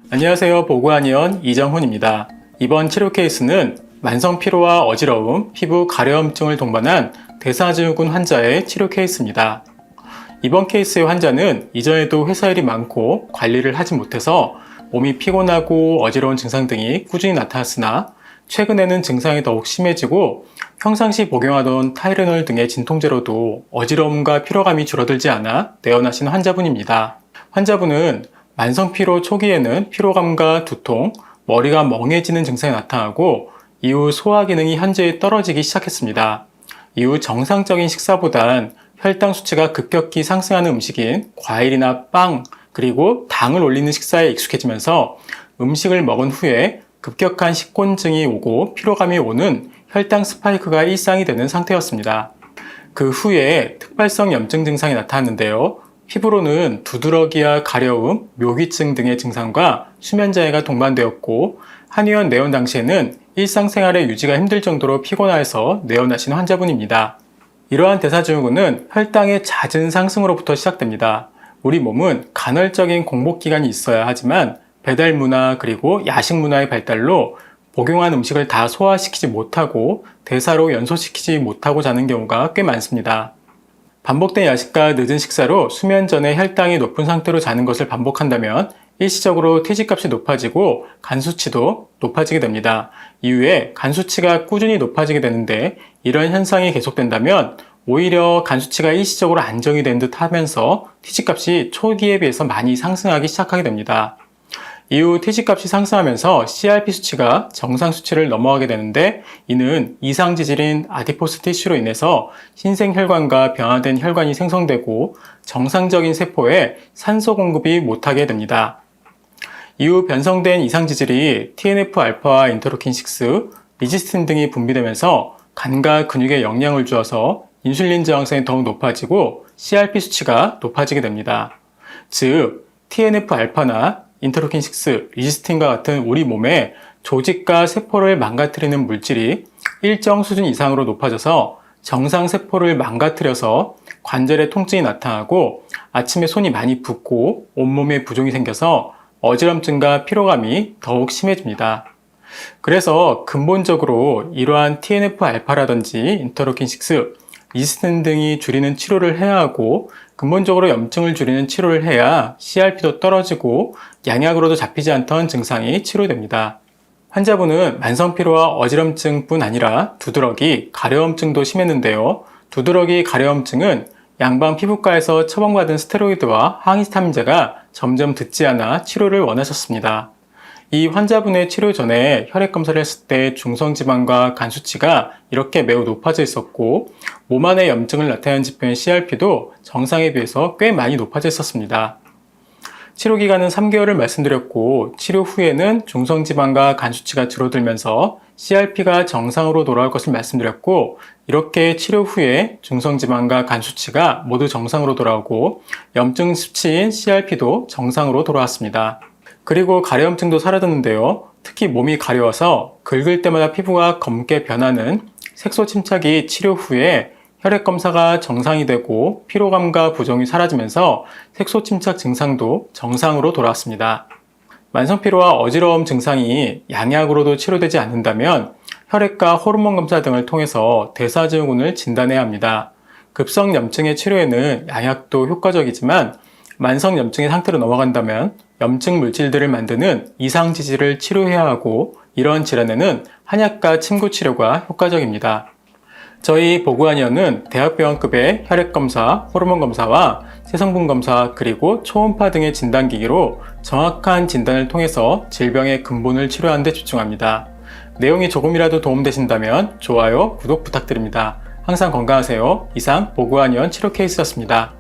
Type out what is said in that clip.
안녕하세요. 보고한의원 이정훈입니다. 이번 치료 케이스는 만성 피로와 어지러움, 피부 가려움증을 동반한 대사증후군 환자의 치료 케이스입니다. 이번 케이스의 환자는 이전에도 회사 일이 많고 관리를 하지 못해서 몸이 피곤하고 어지러운 증상 등이 꾸준히 나타났으나 최근에는 증상이 더욱 심해지고 평상시 복용하던 타이레놀 등의 진통제로도 어지러움과 피로감이 줄어들지 않아 내원하신 환자분입니다. 환자분은 만성 피로 초기에는 피로감과 두통, 머리가 멍해지는 증상이 나타나고 이후 소화 기능이 현저히 떨어지기 시작했습니다. 이후 정상적인 식사보단 혈당 수치가 급격히 상승하는 음식인 과일이나 빵, 그리고 당을 올리는 식사에 익숙해지면서 음식을 먹은 후에 급격한 식곤증이 오고 피로감이 오는 혈당 스파이크가 일상이 되는 상태였습니다. 그 후에 특발성 염증 증상이 나타났는데요. 피부로는 두드러기와 가려움, 묘기증 등의 증상과 수면장애가 동반되었고 한의원 내원 당시에는 일상생활의 유지가 힘들 정도로 피곤해서 내원하신 환자분입니다. 이러한 대사증후군은 혈당의 잦은 상승으로부터 시작됩니다. 우리 몸은 간헐적인 공복기간이 있어야 하지만 배달 문화 그리고 야식 문화의 발달로 복용한 음식을 다 소화시키지 못하고 대사로 연소시키지 못하고 자는 경우가 꽤 많습니다. 반복된 야식과 늦은 식사로 수면 전에 혈당이 높은 상태로 자는 것을 반복한다면 일시적으로 TG값이 높아지고 간 수치도 높아지게 됩니다. 이후에 간 수치가 꾸준히 높아지게 되는데 이런 현상이 계속된다면 오히려 간 수치가 일시적으로 안정이 된 듯 하면서 TG값이 초기에 비해서 많이 상승하기 시작하게 됩니다. 이후 TG값이 상승하면서 CRP 수치가 정상 수치를 넘어가게 되는데 이는 이상 지질인 아디포스 티슈로 인해서 신생혈관과 변화된 혈관이 생성되고 정상적인 세포에 산소 공급이 못하게 됩니다. 이후 변성된 이상 지질이 TNF-알파와 인터루킨-6, 리지스틴 등이 분비되면서 간과 근육에 영향을 주어서 인슐린 저항성이 더욱 높아지고 CRP 수치가 높아지게 됩니다. 즉, TNF-알파나 인터루킨-6, 리지스틴과 같은 우리 몸의 조직과 세포를 망가뜨리는 물질이 일정 수준 이상으로 높아져서 정상 세포를 망가뜨려서 관절에 통증이 나타나고 아침에 손이 많이 붓고 온몸에 부종이 생겨서 어지럼증과 피로감이 더욱 심해집니다. 그래서 근본적으로 이러한 TNF-알파라든지 인터루킨-6, 리지스틴 등이 줄이는 치료를 해야 하고 근본적으로 염증을 줄이는 치료를 해야 CRP도 떨어지고 양약으로도 잡히지 않던 증상이 치료됩니다. 환자분은 만성 피로와 어지럼증뿐 아니라 두드러기, 가려움증도 심했는데요. 두드러기, 가려움증은 양방 피부과에서 처방받은 스테로이드와 항히스타민제가 점점 듣지 않아 치료를 원하셨습니다. 이 환자분의 치료 전에 혈액 검사를 했을 때 중성지방과 간 수치가 이렇게 매우 높아져 있었고 몸 안에 염증을 나타내는 지표인 CRP도 정상에 비해서 꽤 많이 높아져 있었습니다. 치료 기간은 3개월을 말씀드렸고 치료 후에는 중성지방과 간 수치가 줄어들면서 CRP가 정상으로 돌아올 것을 말씀드렸고 이렇게 치료 후에 중성지방과 간 수치가 모두 정상으로 돌아오고 염증 수치인 CRP도 정상으로 돌아왔습니다. 그리고 가려움증도 사라졌는데요. 특히 몸이 가려워서 긁을 때마다 피부가 검게 변하는 색소 침착이 치료 후에 혈액 검사가 정상이 되고 피로감과 부종이 사라지면서 색소 침착 증상도 정상으로 돌아왔습니다. 만성 피로와 어지러움 증상이 양약으로도 치료되지 않는다면 혈액과 호르몬 검사 등을 통해서 대사증후군을 진단해야 합니다. 급성 염증의 치료에는 양약도 효과적이지만 만성 염증의 상태로 넘어간다면 염증 물질들을 만드는 이상 지질을 치료해야 하고 이런 질환에는 한약과 침구 치료가 효과적입니다. 저희 보고한의원은 대학병원급의 혈액검사, 호르몬 검사와 세성분 검사 그리고 초음파 등의 진단기기로 정확한 진단을 통해서 질병의 근본을 치료하는 데 집중합니다. 내용이 조금이라도 도움되신다면 좋아요, 구독 부탁드립니다. 항상 건강하세요. 이상 보고한의원 치료 케이스였습니다.